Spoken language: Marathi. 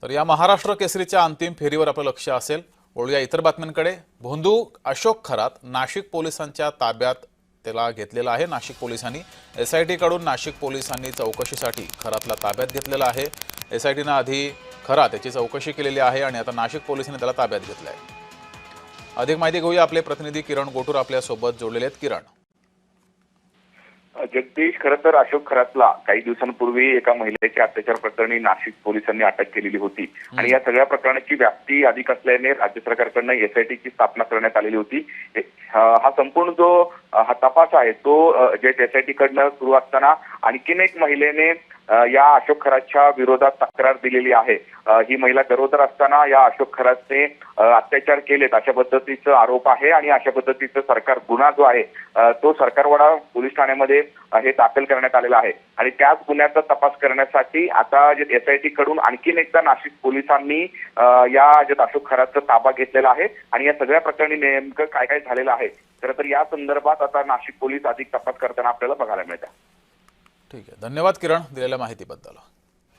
तर या महाराष्ट्र केसरीच्या अंतिम फेरीवर आपलं लक्ष असेल। वळूया इतर बातम्यांकडे। भोंदू अशोक खरात नाशिक पोलिसांच्या ताब्यात त्याला घेतलेला आहे। नाशिक पोलिसांनी एसआयटी कडून नाशिक पोलिसांनी चौकशीसाठी खरातला ताब्यात घेतलेला आहे। एसआयटीने आधी खरात याची चौकशी केलेली आहे आणि आता नाशिक पोलिसांनी त्याला ताब्यात घेतलं आहे। अधिक माहिती घेऊया, आपले प्रतिनिधी किरण गोटूर आपल्या सोबत जोडलेले आहेत। किरण, जगदीश, खरं तर अशोक खरातला काही दिवसांपूर्वी एका महिलेच्या अत्याचार प्रकरणी नाशिक पोलिसांनी अटक केलेली होती आणि या सगळ्या प्रकरणाची व्याप्ती अधिक असल्याने राज्य सरकारकडून एसआयटीची स्थापना करण्यात आलेली होती। हा संपूर्ण जो हा तपास आहे तो जे एसआयटी कडनं सुरू असताना आणखीन एक महिलेने या अशोक खरातच्या विरोधात तक्रार दिलेली आहे। ही महिला गरोदर असताना या अशोक खरातने अत्याचार केलेत अशा पद्धतीचा आरोप आहे आणि अशा पद्धतीचा सरकार गुन्हा जो आहे तो सरकारवाडा पोलीस ठाण्यामध्ये हे दाखल करण्यात आलेला आहे आणि त्याच गुन्ह्याचा तपास करण्यासाठी आता जे एसआयटी कडून आणखीन एकदा नाशिक पोलिसांनी या जे अशोक खरातचा ताबा घेतलेला आहे आणि या सगळ्या प्रकरणी नेमकं काय काय झालेलं आहे खरं तर या संदर्भात आता नाशिक पोलीस अधिक तपास करताना आपल्याला बघायला मिळतात। ठीक आहे, धन्यवाद किरण दिलेल्या माहितीबद्दल।